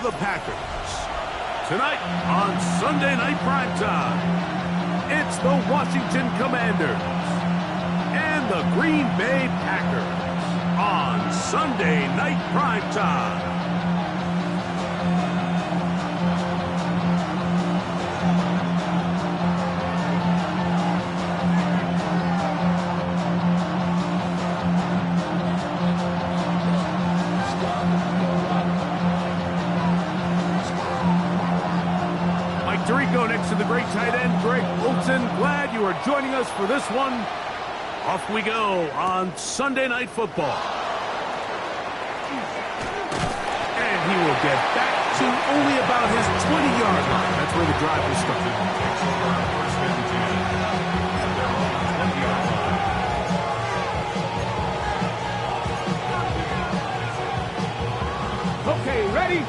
the Packers. Tonight on Sunday Night Primetime, it's the Washington Commanders and the Green Bay Packers on Sunday Night Primetime. Tirico next to the great tight end, Greg Olsen. Glad you are joining us for this one. Off we go on Sunday Night Football. And he will get back to only about his 20-yard line. That's where the drive will start. Okay, ready?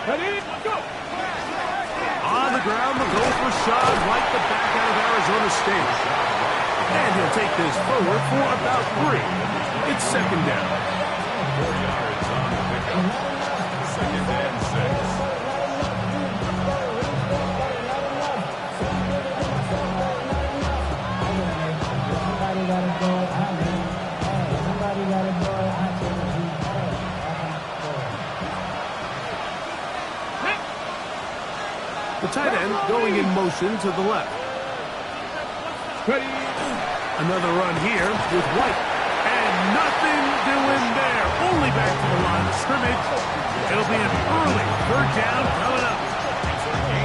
Ready? Go! On the ground, the goal for Rashad White, the back out of Arizona State. And he'll take this forward for about 3. It's second down. 4 yards on the pickup. Second and 6. Somebody gotta go. Somebody gotta go. The tight end going in motion to the left. Ready? Another run here with White. And nothing doing there. Only back to the line of scrimmage. It'll be an early third down coming up.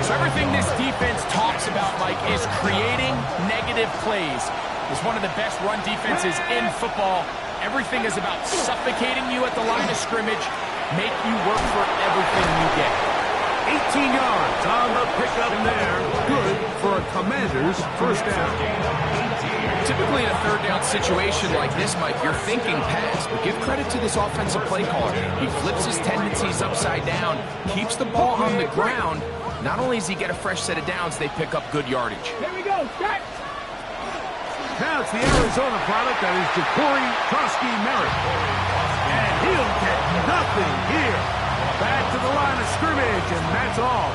So everything this defense talks about, Mike, is creating negative plays. It's one of the best run defenses in football. Everything is about suffocating you at the line of scrimmage, make you work for everything you get. 18 yards on the pickup there. Good for a Commanders first down. Typically in a third down situation like this, Mike, you're thinking pass, but give credit to this offensive play caller. He flips his tendencies upside down, keeps the ball on the ground. Not only does he get a fresh set of downs, they pick up good yardage. Here we go. Start. Now it's the Arizona product that is Ja'Cory Merritt. And he'll get nothing here. Back to the line of scrimmage, and that's all.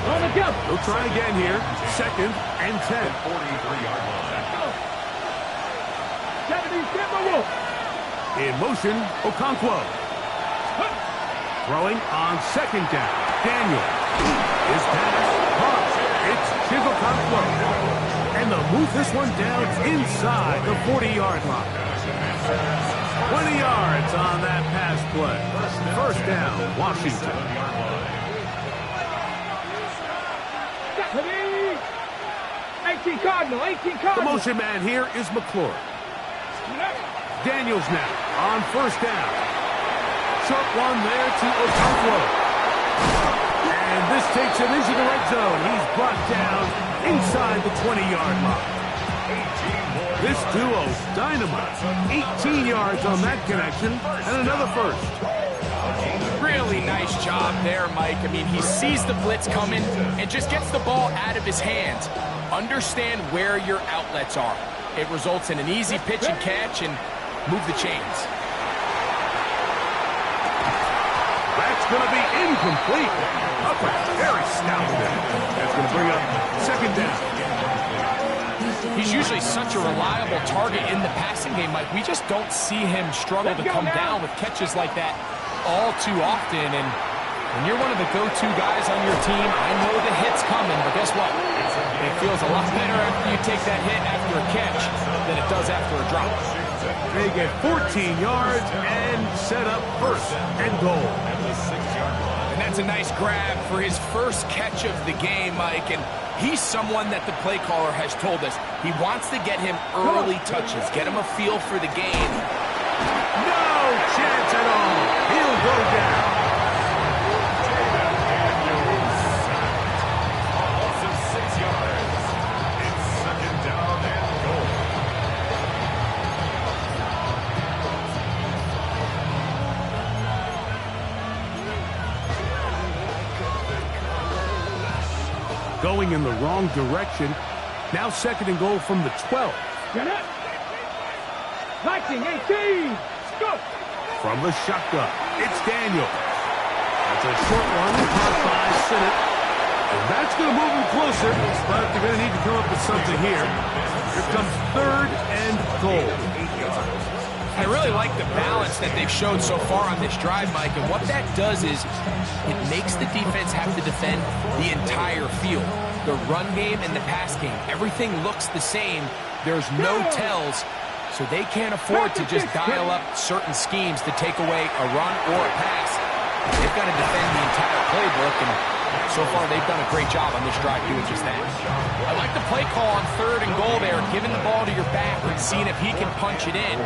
On the go. He'll try again here. Second and 10. 43-yard line. Go. 70, Wolf. In motion, Okonkwo. Throwing on second down. Daniel. His pass. Caught. It's Okonkwo. And they'll move this one down inside the 40-yard line. 20 yards on that pass play. First down, Washington. 18 Cardinal, 18 Cardinal. The motion man here is McClure. Daniels now on first down. Short one there to Okonkwo. And this takes him into the red zone. He's brought down inside the 20-yard line. This duo's dynamite. 18 yards on that connection, and another first. Really nice job there, Mike. I mean, he sees the blitz coming and just gets the ball out of his hands. Understand where your outlets are. It results in an easy pitch and catch and move the chains. That's going to be incomplete. Up a very stout there. That's going to bring up second down. He's usually such a reliable target in the passing game, Mike. We just don't see him struggle to come down with catches like that all too often. And when you're one of the go-to guys on your team, I know the hit's coming, but guess what? It feels a lot better after you take that hit after a catch than it does after a drop. They get 14 yards and set up first and goal. And that's a nice grab for his first catch of the game, Mike. And he's someone that the play caller has told us he wants to get him early touches, get him a feel for the game. No chance at all. He'll go down. Going in the wrong direction. Now second and goal from the 12. Get it. Like Blocking, 18. Go. From the shotgun, it's Daniels. That's a short one, caught by Sinnott. And that's going to move him closer, but they're going to need to come up with something here. Here comes 3rd and goal. I really like the balance that they've showed so far on this drive, Mike, and what that does is it makes the defense have to defend the entire field. The run game and the pass game, everything looks the same. There's no tells, so they can't afford to just dial up certain schemes to take away a run or a pass. They've got to defend the entire playbook, and so far they've done a great job on this drive doing just that. I like the play call on 3rd and goal there, giving the ball to your back and seeing if he can punch it in.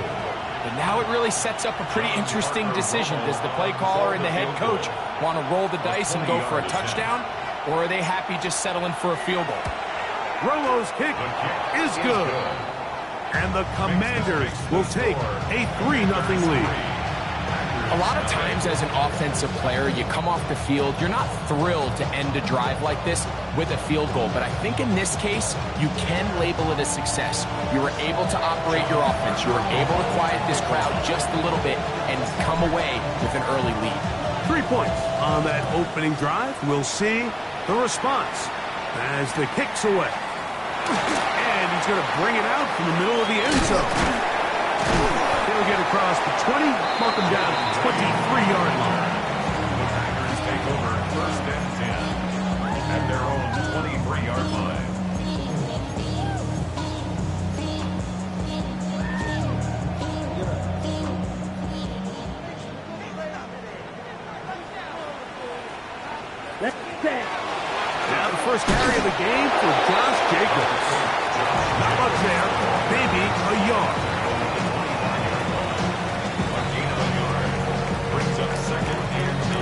But now it really sets up a pretty interesting decision. Does the play caller and the head coach want to roll the dice and go for a touchdown, or are they happy just settling for a field goal? Rolo's kick is good. And the Commanders will take a 3-0 lead. A lot of times as an offensive player, you come off the field, you're not thrilled to end a drive like this with a field goal. But I think in this case, you can label it a success. You were able to operate your offense. You were able to quiet this crowd just a little bit and come away with an early lead. 3 points on that opening drive. We'll see the response as the kick's away. And he's going to bring it out from the middle of the end zone. They'll get across the 20, mark them down to the 23-yard line. The Packers take over 1st and 10 at their own 23-yard line. Let's set. Now the first carry of the game for Josh Jacobs. Not much there, maybe a yard. Brings up 2nd and 9.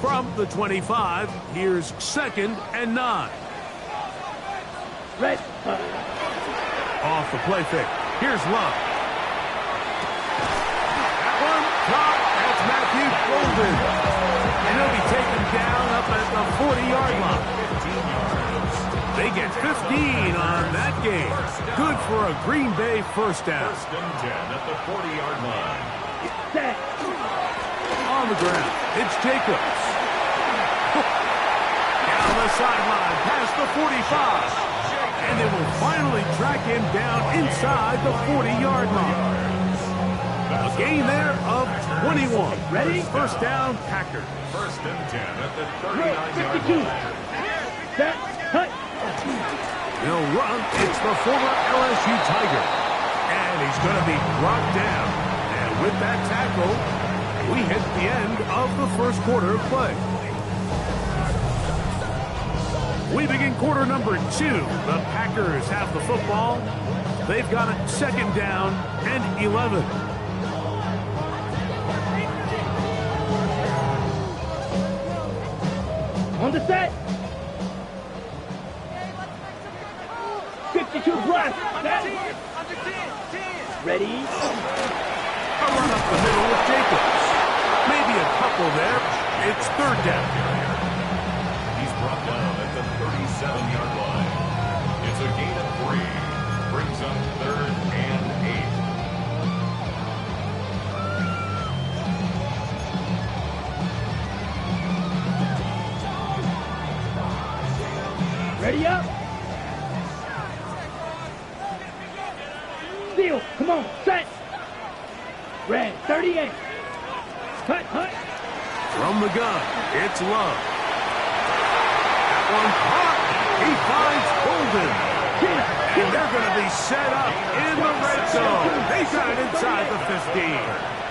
From the 25, here's 2nd and 9. Red. Off the play fake. Here's Love. That one caught. That's Matthew Golden. And he'll be taken down up at the 40-yard line. They get 15 on that game. Good for a Green Bay first down. 1st and 10 at the 40-yard line. Set. On the ground, it's Jacobs. Down the sideline, past the 45. And they will finally track him down inside the 40-yard line. A gain there of 21. Ready? First down, Packers. 1st and 10 at the Red. 39-yard 52. line. Set. Cut. They'll run. It's the former LSU Tiger. And he's going to be brought down. And with that tackle, we hit the end of the first quarter of play. We begin quarter number 2. The Packers have the football. They've got it 2nd down and 11. On the set. 52 blast. Set. Ready. A run up the middle with Jacobs. Maybe a couple there. It's 3rd down. He's brought down at the 37-yard line. It's a gain of 3. Brings up 3rd and 8. Ready up. Steal. Come on. Set. Red. 38. Cut. Cut. From the gun, it's Love. That one caught. He finds Golden. And they're going to be set up in the red zone. They got it inside the 15.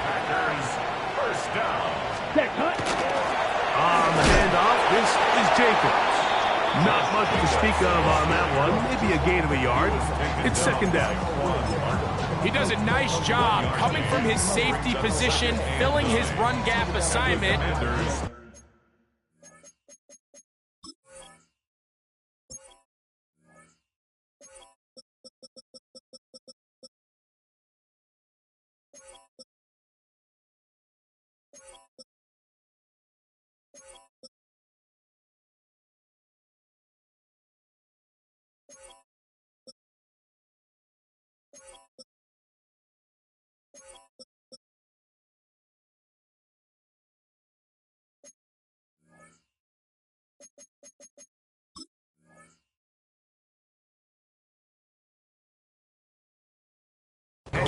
Packers first down. Set. Cut. On the handoff, this is Jacobs. Not much to speak of on that one. Maybe a gain of a yard. It's 2nd down. He does a nice job coming from his safety position, filling his run gap assignment. Commanders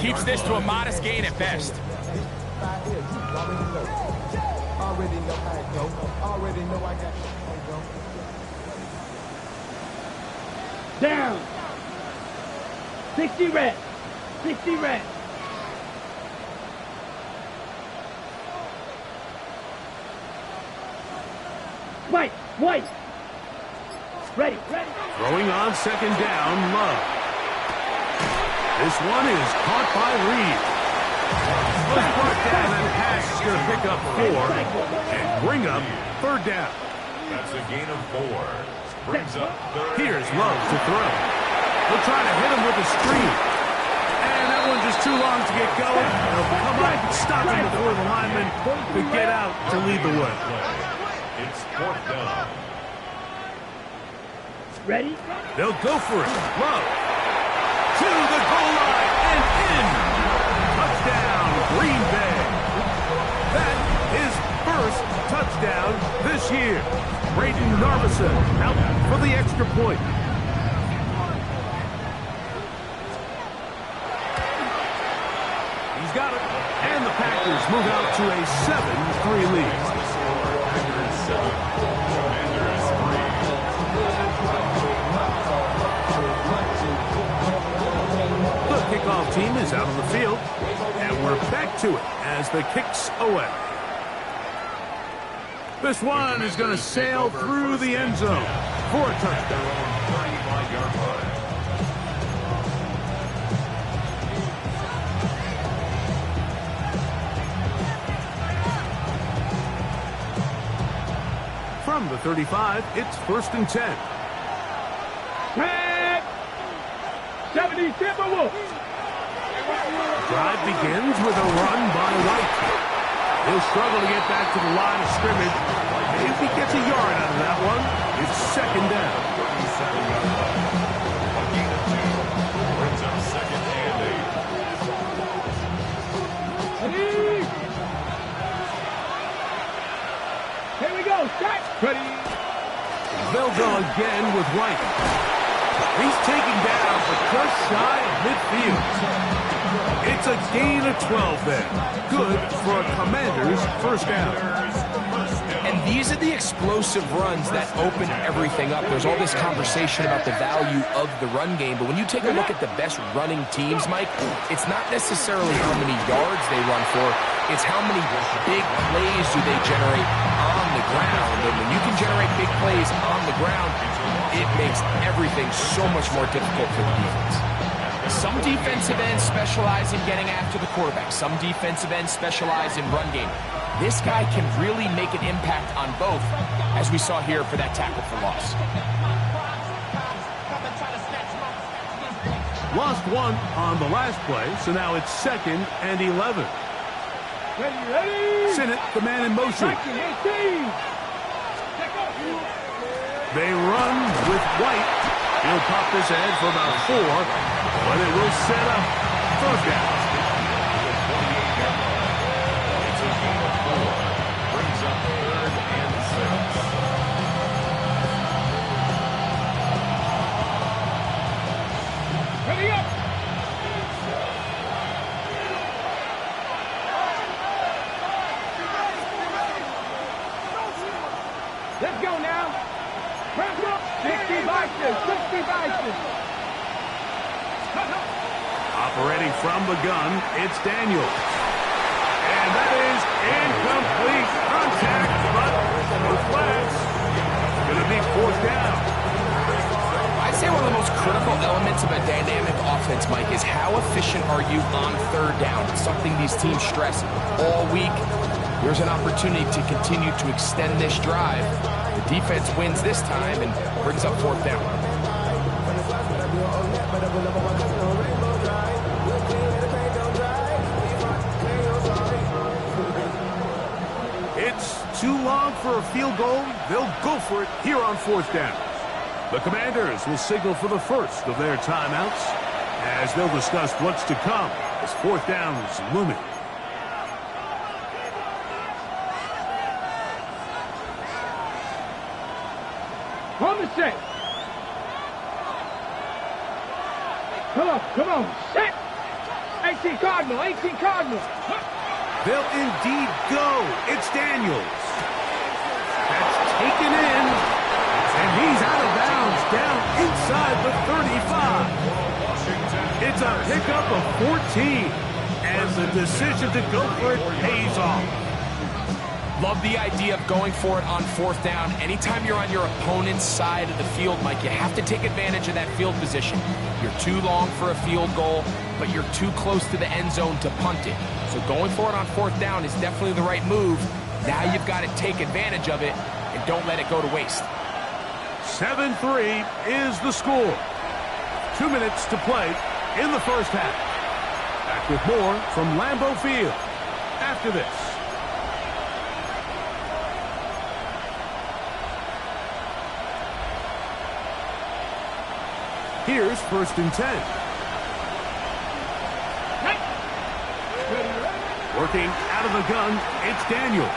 Keeps this to a modest gain at best. Down. 60 reps. 60 reps. White. Ready. Throwing on second down, Love. This one is caught by Reed. Was brought down and pass is going to pick up 4 and bring up third down. That's a gain of 4. Brings up third. Here's Love to throw. They'll try to hit him with a screen. And that one's just too long to get going. They'll come up and stop him before the lineman could get out to lead the way. It's 4th down. Ready? They'll go for it. Love. To the goal line and in. Touchdown, Green Bay. That is first touchdown this year. Braden Narvison out for the extra point. He's got it. And the Packers move out to a 7-3 lead. Packers 7. Commanders 3. The kickoff team is out on the field, and we're back to it as the kick's away. This one is going to sail through the end zone for a touchdown. 35-yard line. From the 35, it's 1st and 10. Tag. 70 Timberwolves. Drive begins with a run by White. He'll struggle to get back to the line of scrimmage. If he gets a yard out of that one, it's second down. 37-yard line. A gain of 2. Brings up 2nd and 8. Ready? Here we go. Start. Ready. They'll go again with White. He's taken down, but just shy of midfield. It's a gain of 12 there. Good for a Commander's first down. And these are the explosive runs that open everything up. There's all this conversation about the value of the run game, but when you take a look at the best running teams, Mike, it's not necessarily how many yards they run for, it's how many big plays do they generate on the ground. And when you can generate big plays on the ground, it makes everything so much more difficult for the defense. Some defensive ends specialize in getting after the quarterback. Some defensive ends specialize in run game. This guy can really make an impact on both, as we saw here for that tackle for loss. Lost one on the last play, so now it's 2nd and 11. Ready. Sinnott, the man in motion. 18. They run with White. He'll pop this ahead for about 4, but it will set up third down. It's a gain of 4. Brings up 3rd and 6. Ready up. Let's go now. Press up. 60 vices. 60 vices. Operating from the gun, it's Daniel. And that is incomplete contact, but no flags. Going to be 4th down. I'd say one of the most critical elements of a dynamic offense, Mike, is how efficient are you on 3rd down? It's something these teams stress all week. There's an opportunity to continue to extend this drive. The defense wins this time and brings up 4th down. It's too long for a field goal. They'll go for it here on 4th down. The Commanders will signal for the first of their timeouts as they'll discuss what's to come as 4th down is looming. On the set. Come on. Set. 18 Cardinal, 18 Cardinal. They'll indeed go. It's Daniels. That's taken in. And he's out of bounds, down inside the 35. It's a pickup of 14. And the decision to go for it pays off. Love the idea of going for it on 4th down. Anytime you're on your opponent's side of the field, Mike, you have to take advantage of that field position. You're too long for a field goal, but you're too close to the end zone to punt it. So going for it on 4th down is definitely the right move. Now you've got to take advantage of it and don't let it go to waste. 7-3 is the score. 2 minutes to play in the first half. Back with more from Lambeau Field after this. Here's 1st and 10. Working out of the gun, it's Daniels.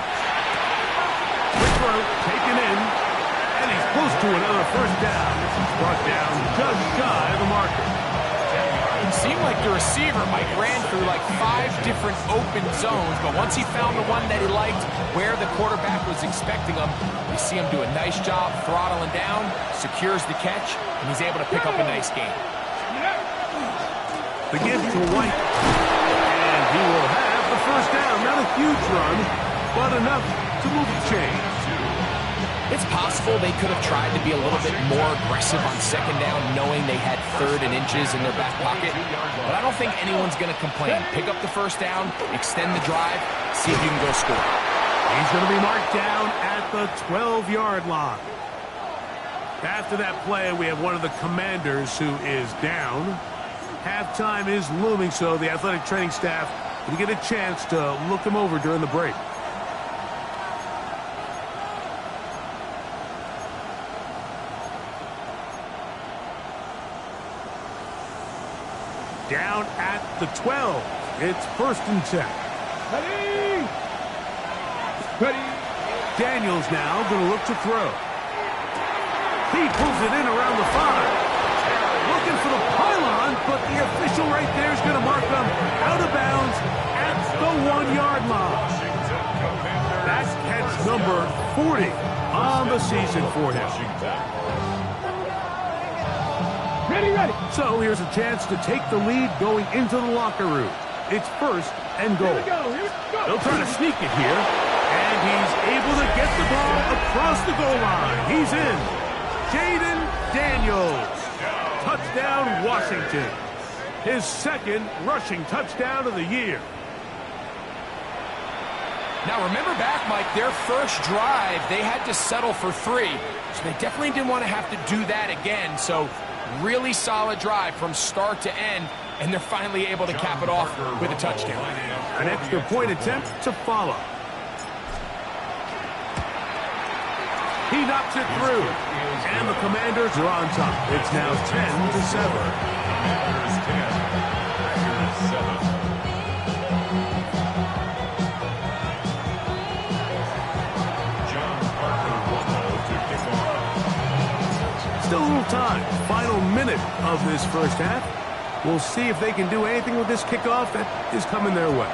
Quick throw, taken in, and he's close to another 1st down. This is brought down just shy of the marker. It seemed like the receiver, Mike, ran through like 5 different open zones, but once he found the one that he liked where the quarterback was expecting him, you see him do a nice job throttling down, secures the catch, and he's able to pick up a nice gain. The give to White, and he will have the 1st down. Not a huge run, but enough to move the chains. It's possible they could have tried to be a little bit more aggressive on 2nd down, knowing they had 3rd and inches in their back pocket. But I don't think anyone's going to complain. Pick up the 1st down, extend the drive, see if you can go score. He's going to be marked down at the 12-yard line. After that play, we have one of the Commanders who is down. Halftime is looming, so the athletic training staff will get a chance to look him over during the break. Down at the 12. It's 1st and 10. Ready. Daniels now going to look to throw. He pulls it in around the 5. Looking for the pylon, but the official right there is going to mark them out of bounds at the 1-yard line. That's catch number 40 on the season for him. Ready, ready. So here's a chance to take the lead going into the locker room. It's 1st and goal. Here we go. Here we go. They'll try to sneak it here. And he's able to get the ball across the goal line. He's in. Jayden Daniels. Touchdown, Washington. His 2nd rushing touchdown of the year. Now remember back, Mike, their first drive, they had to settle for 3. So they definitely didn't want to have to do that again. So really solid drive from start to end, and they're finally able to cap it off with a touchdown. An extra point attempt to follow. He knocks it through, and the Commanders are on top. It's now 10-7. Commanders 10, Packers 7. Still a little time. Final minute of this first half. We'll see if they can do anything with this kickoff that is coming their way.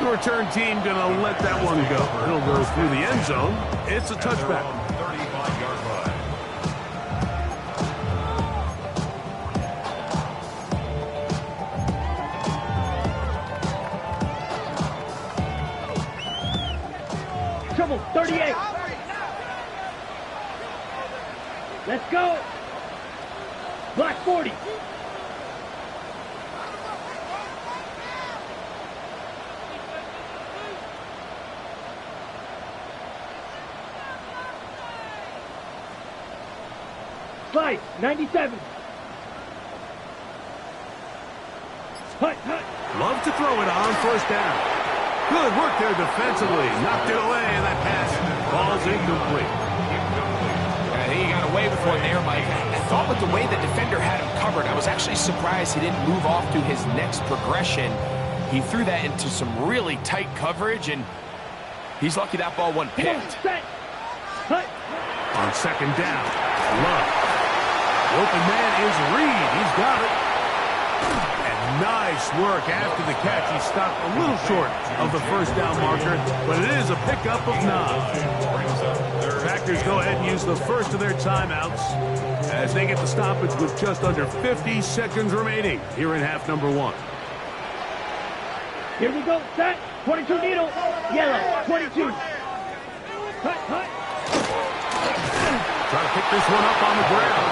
The return team going to let that one go. It'll go through the end zone. It's a touchback. 35-yard line. Trouble, 38. Let's go. Block 40. Slide, 97. Hut, hut. Love to throw it on 1st down. Good work there defensively. Knocked it away, and that pass falls incomplete. I think he got away with one there, Mike. I thought with the way the defender had him covered, I was actually surprised he didn't move off to his next progression. He threw that into some really tight coverage, and he's lucky that ball wasn't picked. Set. Hut. On 2nd down, Love. Open man is Reed. He's got it. And Nice work after the catch. He stopped a little short of the first down marker, but it is a pickup of 9. Packers go ahead and use the first of their timeouts as they get the stoppage with just under 50 seconds remaining here in half number 1. Here we go. Set. 22 needle. Yellow. 22. Cut. Try to pick this one up on the ground.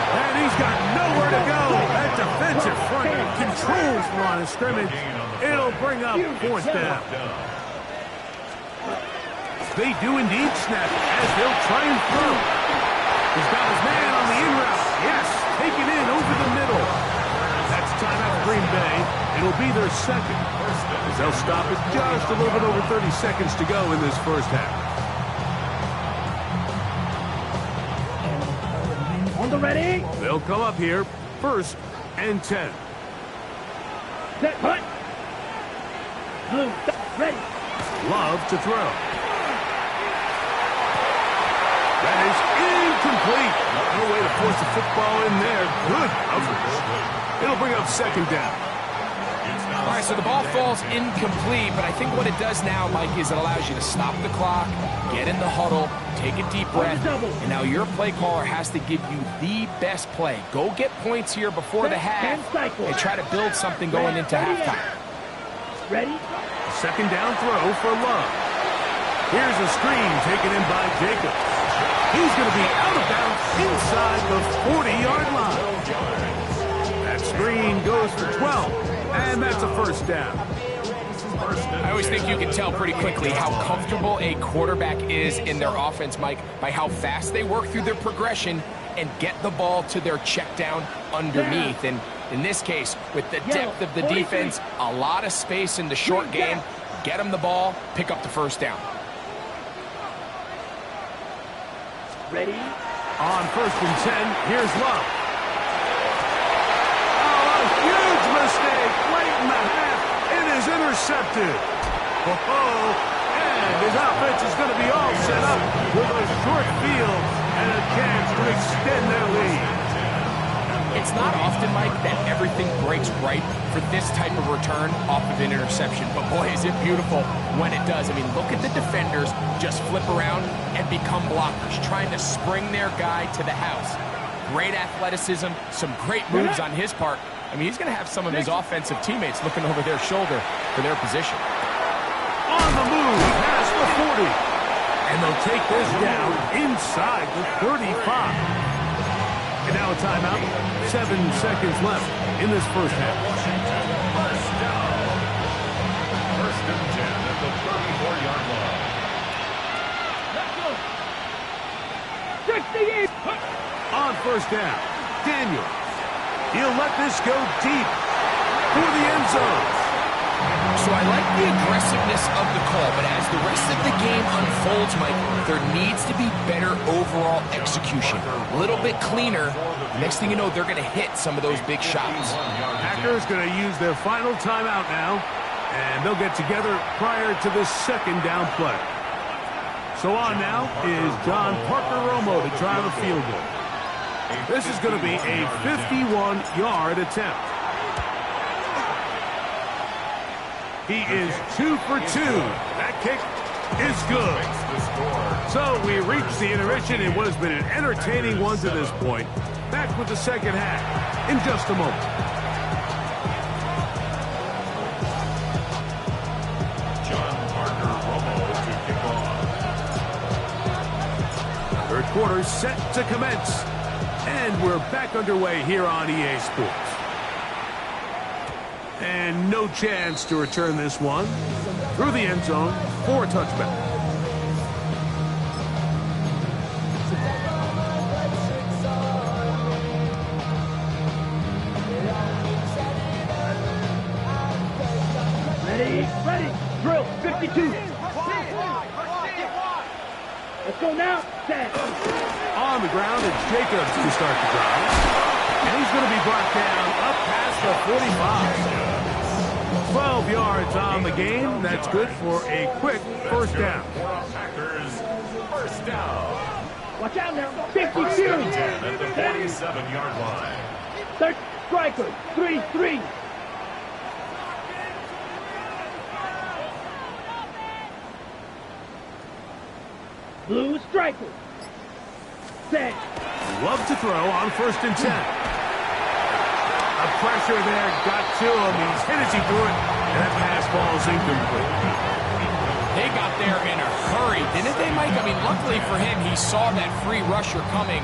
And he's got nowhere to go. That defensive front controls the line of scrimmage. It'll bring up 4th down. They do indeed snap it as they'll try and throw. He's got his man on the in route. Yes, taken in over the middle. That's timeout Green Bay. It'll be their second. As they'll stop it just a little bit over 30 seconds to go in this first half. On the ready. They'll come up here, 1st and 10. Set. Cut. Blue. Ready. Love to throw. That is incomplete. No way to force the football in there. Good coverage. It'll bring up 2nd down. All right, so the ball falls incomplete, but I think what it does now, Mike, is it allows you to stop the clock, get in the huddle, take a deep breath, and now your play caller has to give you the best play. Go get points here before the half and try to build something going into halftime. Ready? 2nd down throw for Love. Here's a screen taken in by Jacobs. He's going to be out of bounds inside the 40-yard line. That screen goes for 12. And that's a 1st down. I always think you can tell pretty quickly how comfortable a quarterback is in their offense, Mike, by how fast they work through their progression and get the ball to their check down underneath. And in this case, with the depth of the defense, a lot of space in the short game, get them the ball, pick up the 1st down. Ready? On 1st and 10, here's Love. Huge mistake late in the half. It is intercepted. And his offense is going to be all set up with a short field and a chance to extend their lead. It's not often, Mike, that everything breaks right for this type of return off of an interception. But boy, is it beautiful when it does. I mean, look at the defenders just flip around and become blockers, trying to spring their guy to the house. Great athleticism, some great moves on his part. I mean, he's going to have some of his offensive teammates looking over their shoulder for their position. On the move, past the 40. And they'll take this down inside the 35. And now a timeout. 7 seconds left in this first half. First down. 1st and 10 at the 34-yard line. Let's go. 68. On 1st down, Daniel. He'll let this go deep for the end zone. So I like the aggressiveness of the call, but as the rest of the game unfolds, Mike, there needs to be better overall execution. A little bit cleaner. Next thing you know, they're going to hit some of those big shots. Packers going to use their final timeout now, and they'll get together prior to the 2nd down play. So on now is John Parker Romo to try the field goal. This is going to be a 51-yard attempt. He is 2 for 2. That kick is good. So we reach the intermission in what has been an entertaining one to this point. Back with the 2nd half in just a moment. John Parker Romo to kick off. 3rd quarter set to commence. And we're back underway here on EA Sports. And no chance to return this one through the end zone for a touchback. Ready. Drill. 52. Let's go now. Set. On the ground, it's Jacobs to start the drive. And he's going to be brought down up past the 45. 12 yards on the game. That's good for a quick 1st down. Packers, 1st down. Watch out now. 52. At the 47-yard line. Third striker. 3-3. Blue striker. Set. Love to throw on 1st and 10. A pressure there got to him. He's hit as he threw it, and that pass falls incomplete. They got there in a hurry, didn't they, Mike? I mean, luckily for him, he saw that free rusher coming,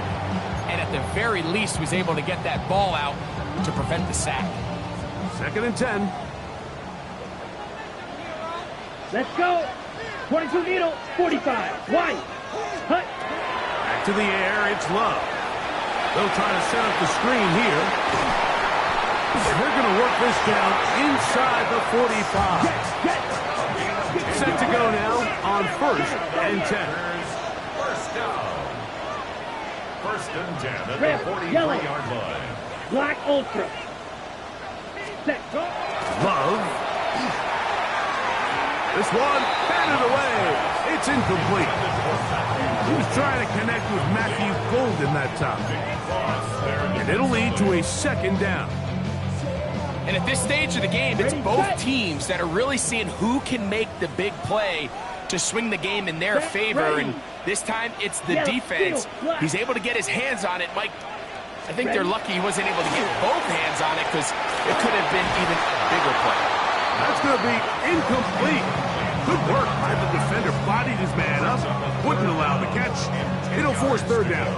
and at the very least was able to get that ball out to prevent the sack. 2nd and 10. Let's go. 22 needle. 45. Wide. Hut. Back to the air. It's Love. They'll try to set up the screen here. And they're going to work this down inside the 45. Set to go now on 1st and 10. First down. 1st and 10 at Red, the 43-yard line. Black Ultra. Set. Go. Love. This one batted away. It's incomplete. He was trying to connect with Matthew Golden that time. And it'll lead to a 2nd down. And at this stage of the game, it's both teams that are really seeing who can make the big play to swing the game in their favor. And this time, it's the defense. He's able to get his hands on it. Mike, I think they're lucky he wasn't able to get both hands on it because it could have been even a bigger play. That's going to be incomplete. Good work by the defender. Bodied his man up. Wouldn't allow the catch. It'll force 3rd down.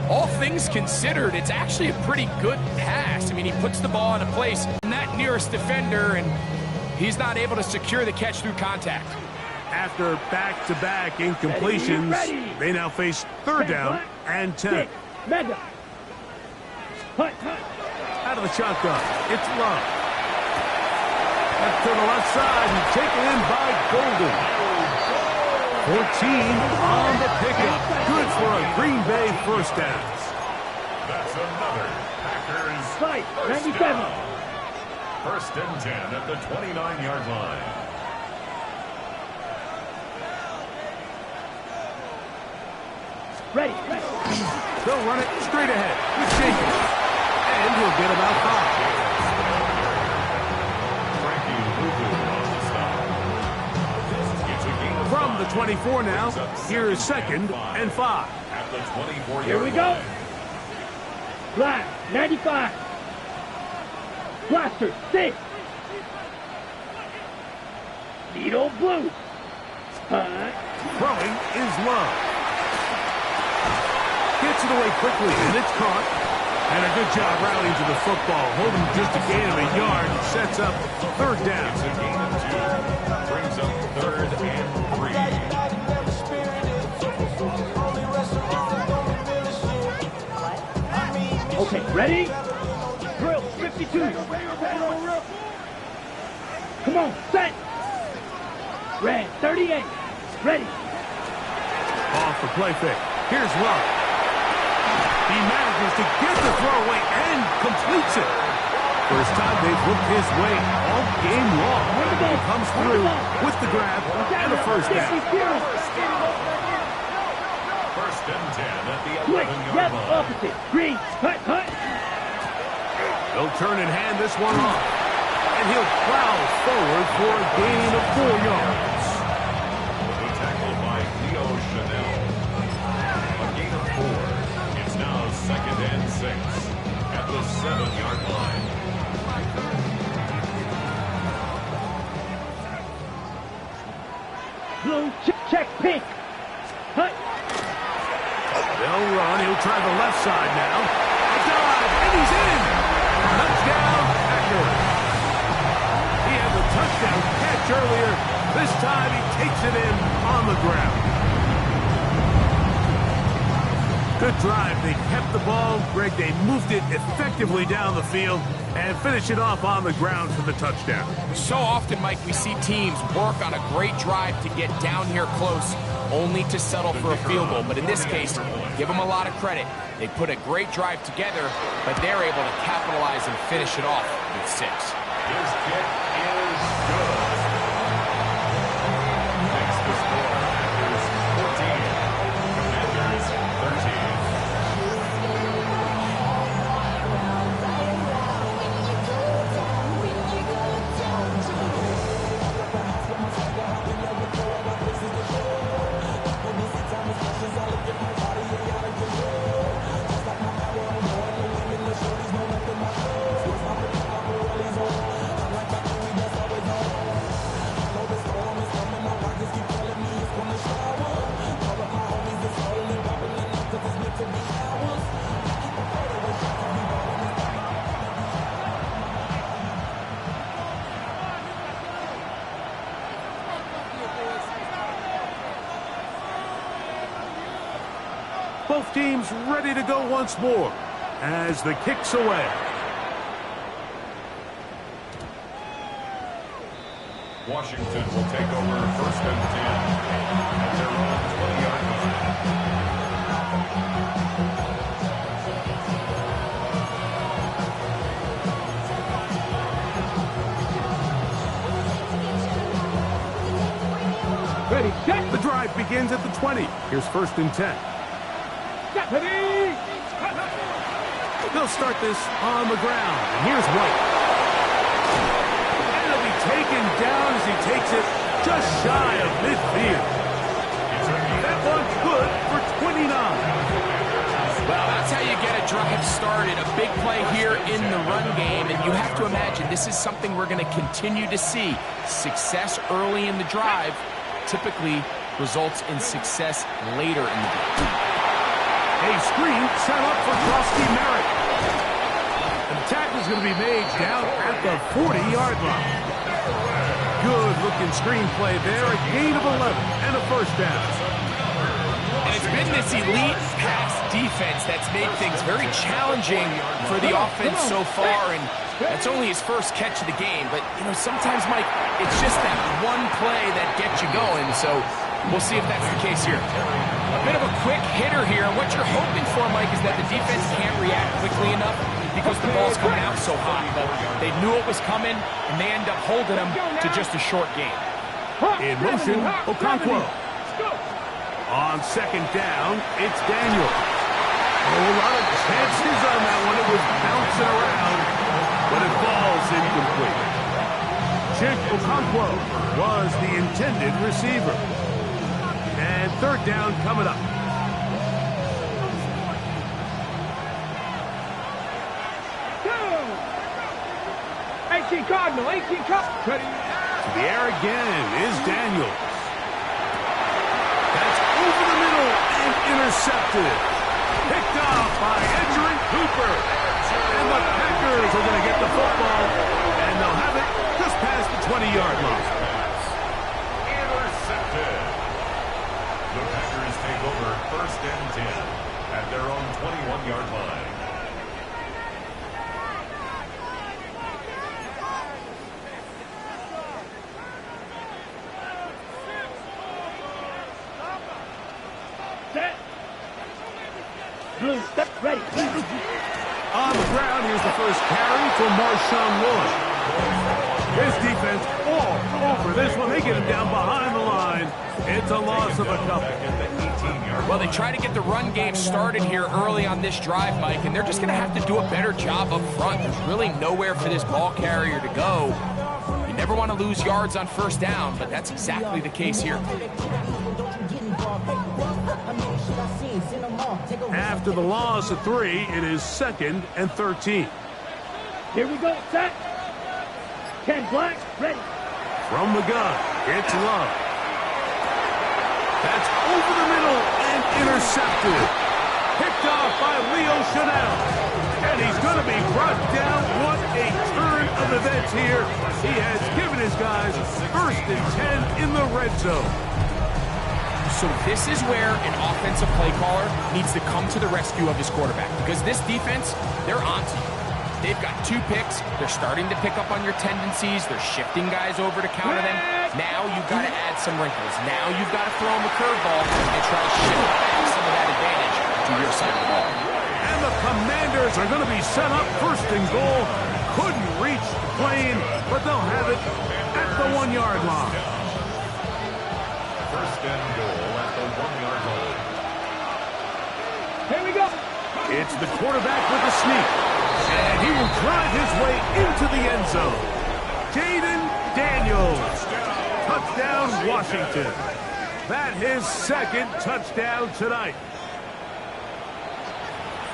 All things considered, it's actually a pretty good pass. I mean, he puts the ball in a place in that nearest defender, and he's not able to secure the catch through contact. After back-to-back incompletions, they now face 3rd down and 10. Mega. Hut. Out of the shotgun, it's Love. Up to the left side and taken in by Golden. 14 on the pickup. Good for a Green Bay 1st down. That's another Packers Fight. first 97. down. 1st and 10 at the 29-yard line. Ready. They'll run it straight ahead with Jenkins. And he'll get about 5. From the 24 now, here is 2nd and 5. At the 24-yard Here we go. Black. 95. Blaster. 6. Needle blue. Hut. Throwing is Love. Gets it away quickly, and it's caught. And a good job rallying to the football. Holding just a gain of a yard and sets up 3rd down. It's a gain of 2. Brings up 3rd and 3. Okay, ready? Drill. 52. Come on, set. Red. 38. Ready. Off the play fake. Here's Love. He manages to get the throw away and completes it. First time they've looked his way all game long. He comes through with the grab and a 1st down. 1st and 10 at the Quick. 11-yard Yes, line. opposite. Green. Hut. They'll turn and hand this one off. And he'll plow forward for a gain of 4 yards. The tackle by Leo Chanel. A gain of 4. It's now 2nd and 6 at the 7-yard line. Blue. Check. Pink. Hut. They'll run. He'll try the left side now. A dive, and he's in. Touchdown, Packers. He had the touchdown catch earlier. This time he takes it in on the ground. Good drive. They kept the ball. Greg, they moved it effectively down the field and finish it off on the ground for the touchdown. So often, Mike, we see teams work on a great drive to get down here close, only to settle for a field goal. But in this case, give them a lot of credit. They put a great drive together, but they're able to capitalize and finish it off with 6. His kick is good. Makes the score Packers 14. Commanders 13. Both teams ready to go once more as the kick's away. Washington will take over 1st and 10 at their own 20-yard line. Ready, set. The drive begins at the 20. Here's 1st and 10. Ready. They'll start this on the ground. And here's White. And he'll be taken down as he takes it just shy of midfield. That one's good for 29. Well, that's how you get a drive started. A big play here in the run game, and you have to imagine this is something we're going to continue to see. Success early in the drive typically results in success later in the game. A screen set up for Krusty Merritt. And the tackle's going to be made down at the 40-yard line. Good-looking screenplay there, a gain of 11 and a 1st down. And it's been this elite pass defense that's made things very challenging for the offense so far, and that's only his first catch of the game. But, you know, sometimes, Mike, it's just that one play that gets you going, so we'll see if that's the case here. A bit of a quick hitter here. What you're hoping for, Mike, is that the defense can't react quickly enough because the ball's coming out so hot. But they knew it was coming, and they end up holding them to just a short game. In motion, Okonkwo. On 2nd down, it's Daniel. A lot of chances on that one. It was bouncing around, but it falls incomplete. Chig Okonkwo was the intended receiver. And 3rd down coming up. Cardinal, 18 Cardinal. Ready. To the air again is Daniels. That's over the middle and intercepted. Picked off by Edgerrin Cooper. And the Packers are going to get the football, and they'll have it just past the 20-yard line. Intercepted. The Packers take over 1st and 10 at their own 21-yard line. Set. Blue, step ready. On the ground, here's the first carry for Marshawn Lloyd. His defense all over this one. They get him down behind the line. It's a loss of a couple. Well, they try to get the run game started here early on this drive, Mike, and they're just going to have to do a better job up front. There's really nowhere for this ball carrier to go. You never want to lose yards on 1st down, but that's exactly the case here. After the loss of 3, it is 2nd and 13. Here we go, set. Ken Black, ready. From the gun, it's Love. That's over the middle and intercepted. Picked off by Leo Chanel. And he's going to be brought down. What a turn of events here. He has given his guys 1st and 10 in the red zone. So this is where an offensive play caller needs to come to the rescue of his quarterback, because this defense, they're onto you. They've got 2 picks. They're starting to pick up on your tendencies. They're shifting guys over to counter them. Now you've got to add some wrinkles. Now you've got to throw them a curveball and try to shift back some of that advantage to your side of the ball. And the Commanders are going to be set up 1st and goal. Couldn't reach the plane, but they'll have it at the 1-yard line. 1st and goal at the 1-yard line. Here we go. It's the quarterback with the sneak. And he will drive his way into the end zone. Jayden Daniels. Touchdown, Washington. That his 2nd touchdown tonight.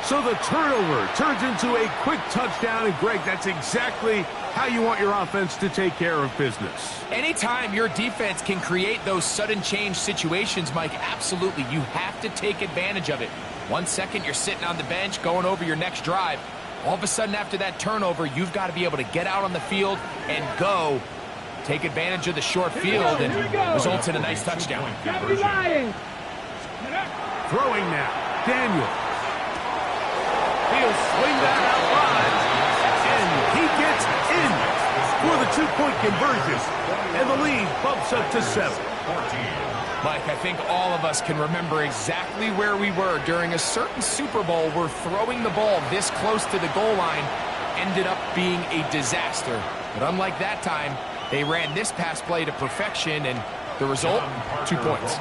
So the turnover turns into a quick touchdown. And, Greg, that's exactly how you want your offense to take care of business. Anytime your defense can create those sudden change situations, Mike, absolutely, you have to take advantage of it. 1 second, you're sitting on the bench going over your next drive. All of a sudden, after that turnover, you've got to be able to get out on the field and go. Take advantage of the short field and results in a nice touchdown. Gotta be lying. Throwing now. Daniel. He'll swing that out wide. And he gets in for the two-point conversion. And the lead bumps up to 7. Mike, I think all of us can remember exactly where we were during a certain Super Bowl where throwing the ball this close to the goal line ended up being a disaster. But unlike that time, they ran this pass play to perfection, and the result, 2 points.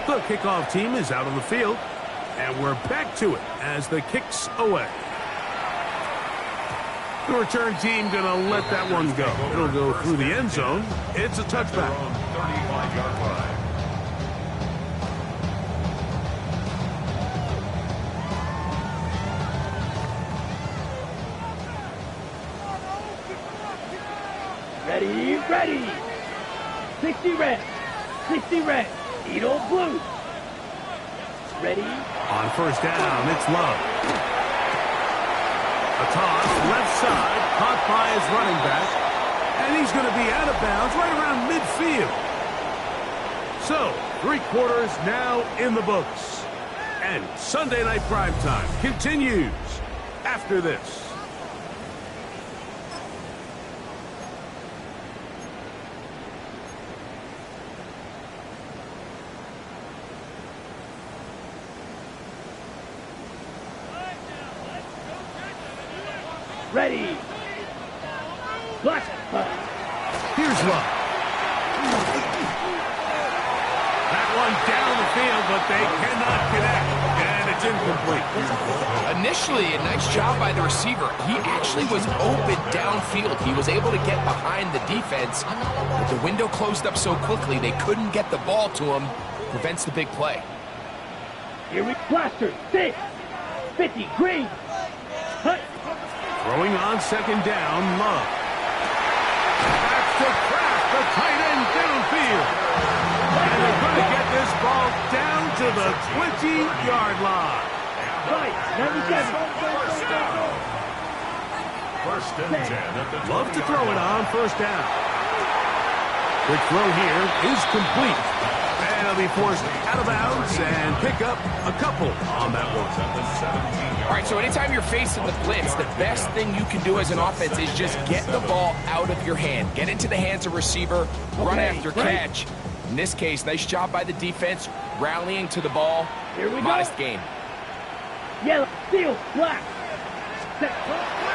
The kickoff team is out on the field, and we're back to it as the kick's away. The return team going to let that one go. It'll go through the end zone. It's a touchback. 35-yard line. Ready, ready. 60 red. 60 red. Eagle blue. Ready. On first down, it's Love. A toss, left side, caught by his running back. And he's going to be out of bounds right around midfield. So, 3 quarters now in the books. And Sunday Night Primetime continues after this. Ready. Black. Here's Love. That one down the field, but they cannot connect. And it's incomplete. Initially, a nice job by the receiver. He actually was open downfield. He was able to get behind the defense, but the window closed up so quickly they couldn't get the ball to him. Prevents the big play. Here we blaster. 6. 50 green. Hut. Throwing on second down, Love. That's to Kraft, the tight end downfield. And they're going to get this ball down to the 20-yard line. Right, 97. First and 10 at the 20-yard Love to throw it on first down. Quick throw here is complete. And he'll be forced out of bounds and pick up a couple on that one. All right, so anytime you're facing the blitz, the best thing you can do as an offense is just get the ball out of your hand. Get into the hands of receiver, run after catch. In this case, nice job by the defense, rallying to the ball. Here we Modest go. gain. Yellow, steel, black.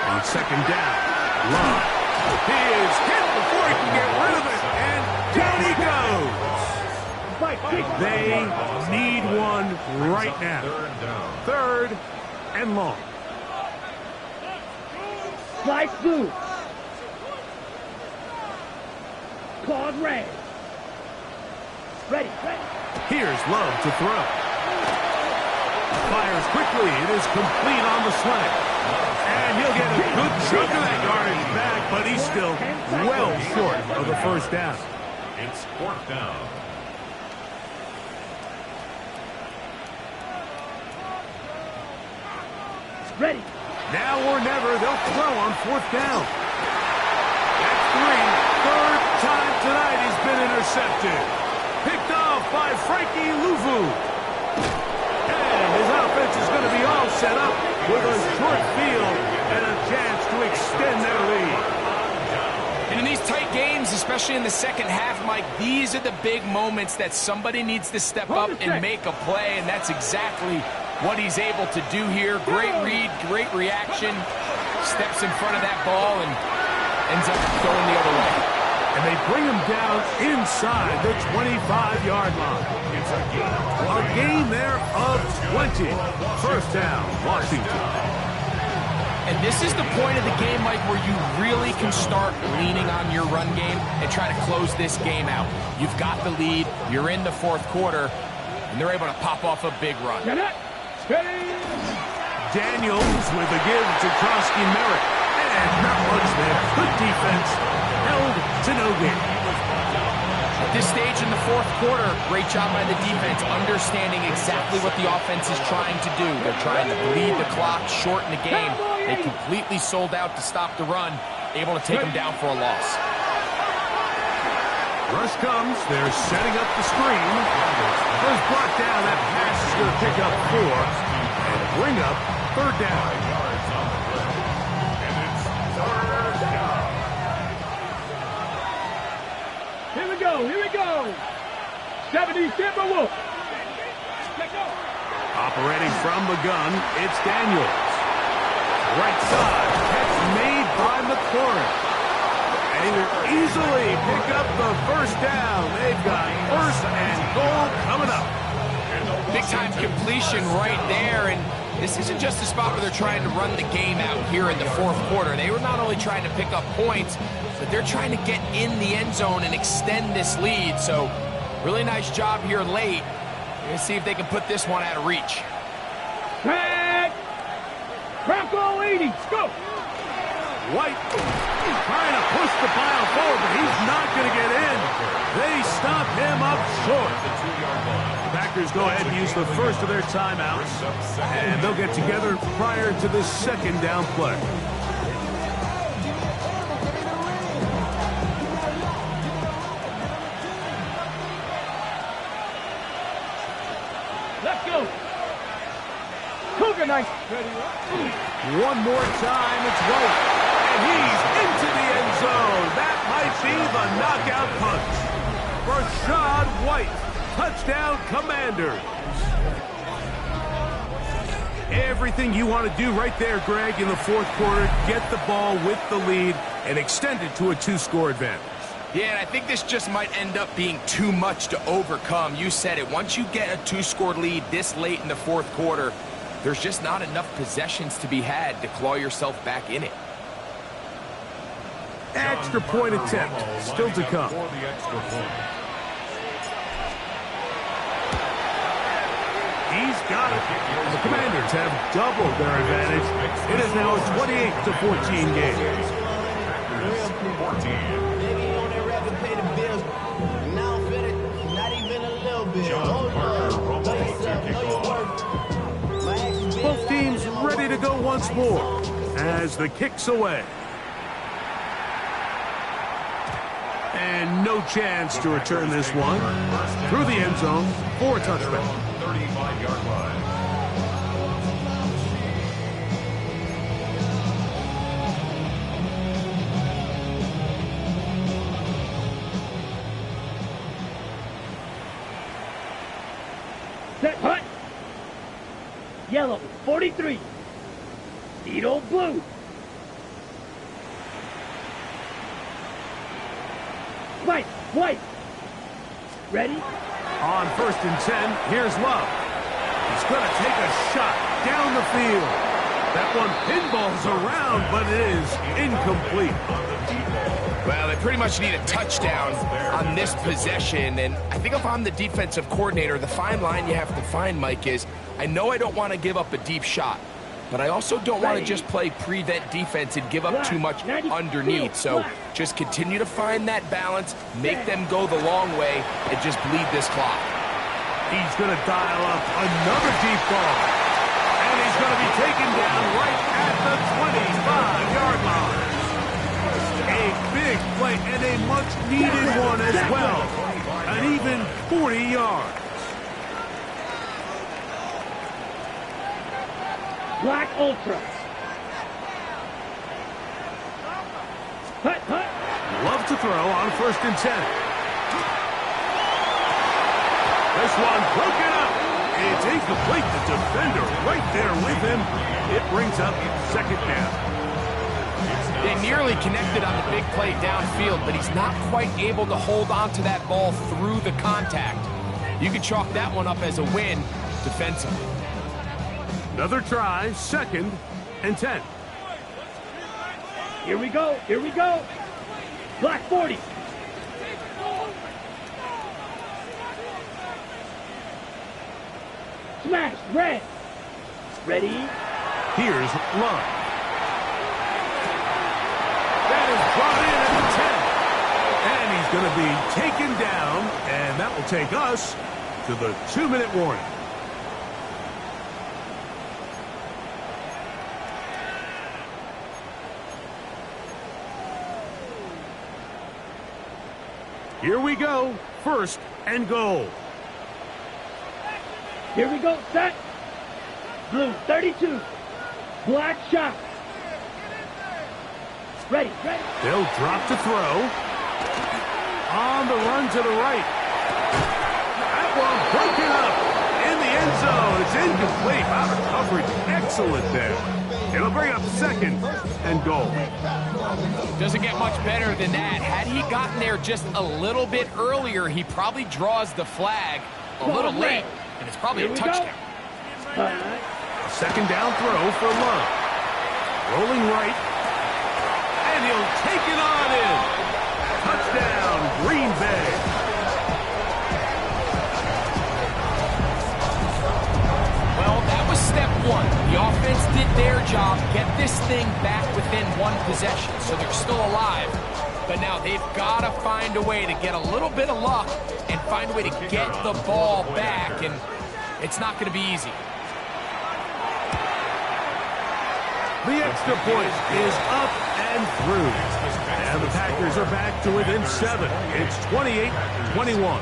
On second down, Love. He is hit before he can get rid of it, and down he goes. They need one right now. Third and long. Slice blue. Claws red. Ready, ready. Here's Love to throw. Fires quickly. It is complete on the slant. And he'll get a good chunk of that yardage back, but he's still well short of the first down. It's 4th down. Ready. Now or never, they'll throw on 4th down. That's 3. Third time tonight he's been intercepted. Picked off by Frankie Luvu. And his offense is going to be all set up with a short field and a chance to extend their lead. And in these tight games, especially in the second half, Mike, these are the big moments that somebody needs to step up and make a play, and that's exactly what he's able to do here. Great read, great reaction, steps in front of that ball and ends up going the other way. And they bring him down inside the 25-yard line. A gain there of 20. First down, Washington. And this is the point of the game, Mike, where you really can start leaning on your run game and try to close this game out. You've got the lead, you're in the 4th quarter, and they're able to pop off a big run. Daniels with a give to Krosky Merritt. And not much there. Good defense. Held to no gain. At this stage in the 4th quarter, great job by the defense, understanding exactly what the offense is trying to do. They're trying to bleed the clock, shorten the game. They completely sold out to stop the run, able to take them down for a loss. Rush comes. They're setting up the screen. First brought down. That pass is going to pick up 4 and bring up third down. Yards on the play. And it's third down. Here we go. Here we go. 70 Timberwolves. Let's go. Operating from the gun, it's Daniels. Right side. Catch made by McLaurin. And they easily pick up the first down. They've got first and goal coming up. Big-time completion right there, and this isn't just a spot where they're trying to run the game out here in the fourth quarter. They were not only trying to pick up points, but they're trying to get in the end zone and extend this lead. So, really nice job here late. We're going to see if they can put this one out of reach. Tag. Bronco 80. Go. White trying to push the pile forward, but he's not going to get in. They stop him up short. The 2-yard line. Packers go ahead and use the first of their timeouts, and they'll get together prior to this second down play. Let's go. Cougar nice. One more time, it's White, and he's into the end zone. That might be the knockout punch. Rashad White, touchdown Commanders. Everything you want to do right there, Greg, in the fourth quarter, get the ball with the lead and extend it to a 2-score advantage. Yeah, and I think this just might end up being too much to overcome. You said it. Once you get a 2-score lead this late in the fourth quarter, there's just not enough possessions to be had to claw yourself back in it. Extra point attempt still to come. For the extra point. He's got it. The Commanders have doubled their advantage. It is now a 28-14 game. Packers 14. Nigga on that rapid pay the bills. Now I'm feeling not even a little bit. John Parker Romo Know to yourself, kick know your off. worth. My actions been Both teams ready to go once more as the kick's away. And no chance to return this one. Through the end zone for a touchback. 35-yard line. Set. Hut. Yellow 43. Needle blue. White. White. Ready? On 1st and 10, here's Love. He's going to take a shot down the field. That one pinballs around, but it is incomplete. Well, they pretty much need a touchdown on this possession, and I think if I'm the defensive coordinator, the fine line you have to find, Mike, is I know I don't want to give up a deep shot, but I also don't want to just play prevent defense and give up too much underneath. So just continue to find that balance, make them go the long way, and just bleed this clock. He's going to dial up another deep ball. And he's going to be taken down right at the 25-yard line. A big play and a much-needed one as well. An even 40 yards. Black Ultra. Hut, hut. Love to throw on 1st and 10. This one broken up. It's incomplete. The defender right there with him. It brings up second down. They nearly connected on the big play downfield, but he's not quite able to hold on to that ball through the contact. You can chalk that one up as a win defensively. Another try, 2nd and 10. Here we go. Here we go. Black 40. Smash. Red. Ready? Here's Love. That is brought in at the 10. And he's going to be taken down, and that will take us to the 2-minute warning. Here we go. First and goal. Here we go. Set. Blue 32. Black shot. Ready. They'll drop to throw. On the run to the right. That one broken up in the end zone. It's incomplete. Out of coverage. Excellent there. It'll bring up second and goal. Doesn't get much better than that. Had he gotten there just a little bit earlier, he probably draws the flag a little late, and it's probably a touchdown. Second down throw for Love. Rolling right. And he'll take it on in. Touchdown, Green Bay. Well, that was step one. The offense did their job, get this thing back within one possession, so they're still alive. But now they've got to find a way to get a little bit of luck and find a way to get the ball back, and it's not going to be easy. The extra point is up and through. And the Packers are back to within 7. It's 28-21.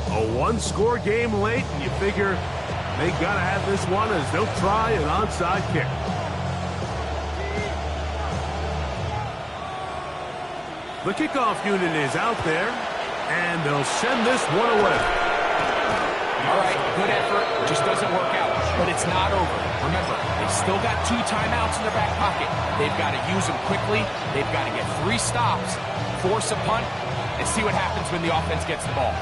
A one-score game late, and you figure they got to have this one as they'll try an onside kick. The kickoff unit is out there, and they'll send this one away. All right, good effort. Just doesn't work out, but it's not over. Remember, they've still got 2 timeouts in their back pocket. They've got to use them quickly. They've got to get 3 stops, force a punt, and see what happens when the offense gets the ball.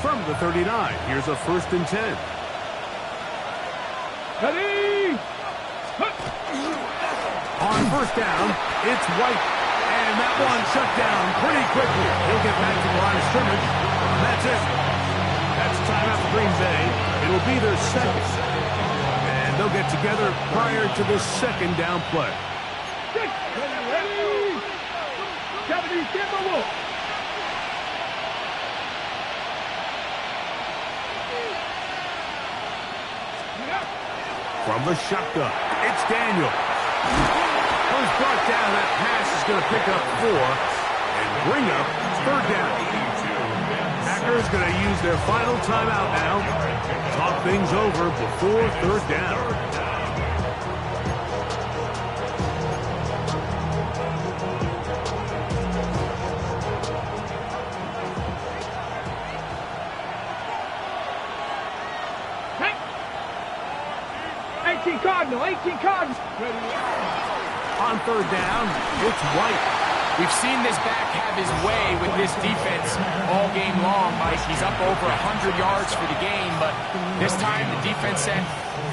From the 39, here's a 1st and 10. Ready. On first down, it's White. And that one shut down pretty quickly. He'll get back to the line of scrimmage. That's it. That's time out for Green Bay. It'll be their second. And they'll get together prior to the second down play. Ready. 70, stand by Wolf. From the shotgun, it's Daniel. Once brought down, that pass is going to pick up 4 and bring up 3rd down. Packers going to use their final timeout now. Talk things over before 3rd down. Cardinal, 18 Cardinal. On 3rd down, it's White. We've seen this back have his way with this defense all game long, Mike. He's up over 100 yards for the game, but this time the defense said,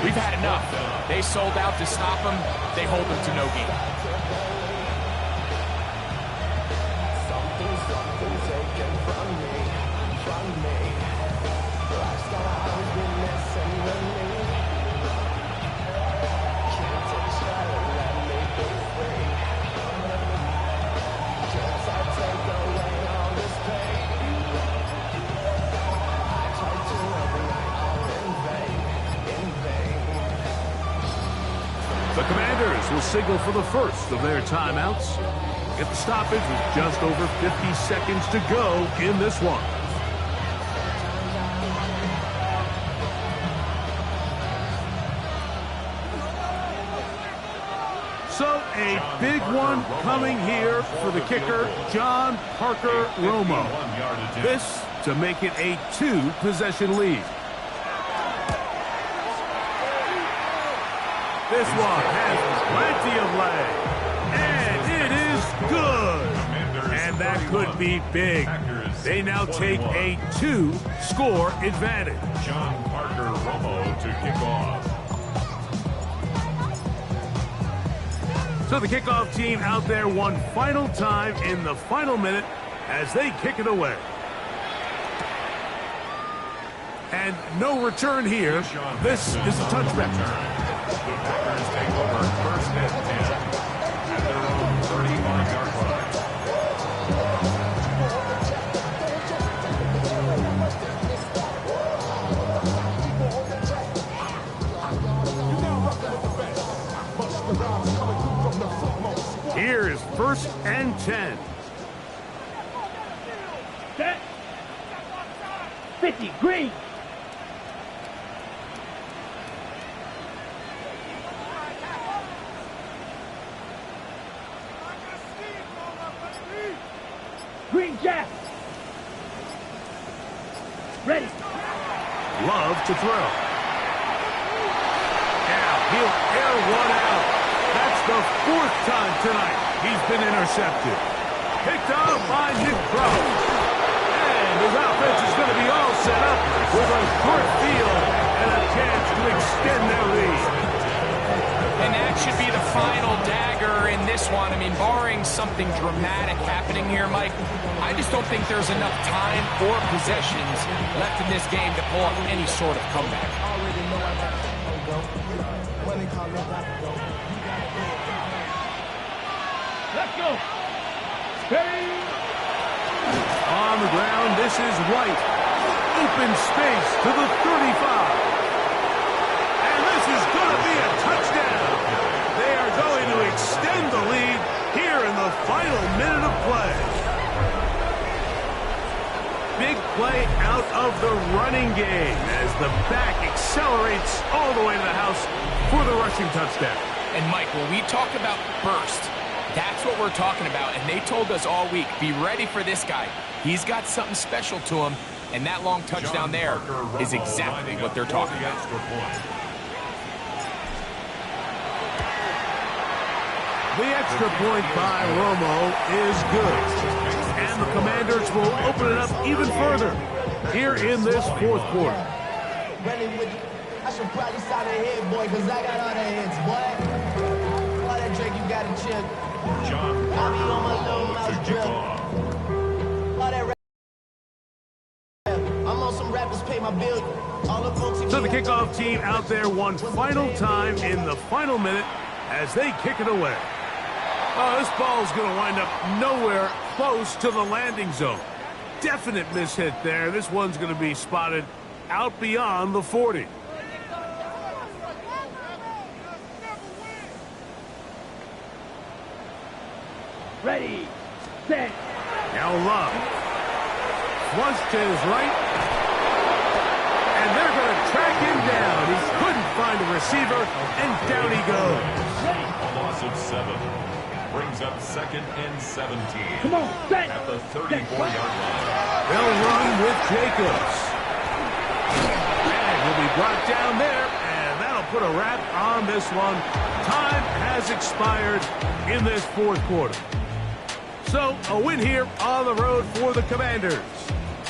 we've had enough. They sold out to stop him. They hold him to no gain. The Commanders will signal for the first of their timeouts. Get the stoppage with just over 50 seconds to go in this one. So a big one coming here for the kicker, John Parker Romo. This to make it a 2-possession lead. This one has plenty of leg, and it is good. And that could be big. They now take a 2-score advantage. John Parker Romo to kick off. So the kickoff team out there one final time in the final minute as they kick it away. And no return here. This is a touchback. The Packers take over 1st and 10 at their own 35-yard line. 1st and 10. Set. 50, green. Green Jack. Ready. Love to throw. Now he'll air one out. That's the 4th time tonight he's been intercepted. Picked up by Nick Crow. And his offense is going to be all set up with a short field and a chance to extend their lead. And that should be the final dagger in this one. I mean, barring something dramatic happening here, Mike, I just don't think there's enough time or possessions left in this game to pull off any sort of comeback. Let's go. Ready. On the ground, this is White. Open space to the 35. And this is going to be a touchdown. They are going to extend the lead here in the final minute of play. Big play out of the running game as the back accelerates all the way to the house for the rushing touchdown. And Mike, when we talk about burst, that's what we're talking about. And they told us all week, be ready for this guy. He's got something special to him. And that long touchdown there is exactly what they're talking about. The extra point by Romo is good. And the Commanders will open it up even further here in this 4th quarter. I should probably sign a head, boy, because I got all the hits, boy. All that drink you got to chill. John I'll be on my little Parker to mouse kick drill. off. All that rap. I'm on some rappers pay my bill. All the folks So the kickoff team out there one final time in the final minute as they kick it away. Oh, this ball's going to wind up nowhere close to the landing zone. Definite mishit there. This one's going to be spotted out beyond the 40. Ready. Set. Now Love. Flush to his right. And they're going to track him down. He couldn't find a receiver, and down he goes. A loss of 7. Brings up 2nd and 17. Come on, set. At the 34-yard line. They'll run with Jacobs. And he'll be brought down there, and that'll put a wrap on this one. Time has expired in this 4th quarter. So, a win here on the road for the Commanders.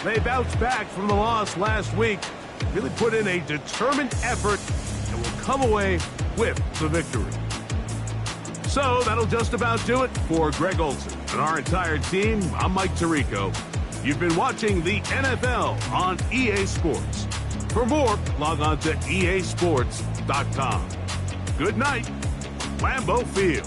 They bounced back from the loss last week, really put in a determined effort, and will come away with the victory. So, that'll just about do it for Greg Olsen and our entire team. I'm Mike Tirico. You've been watching the NFL on EA Sports. For more, log on to easports.com. Good night, Lambeau Field.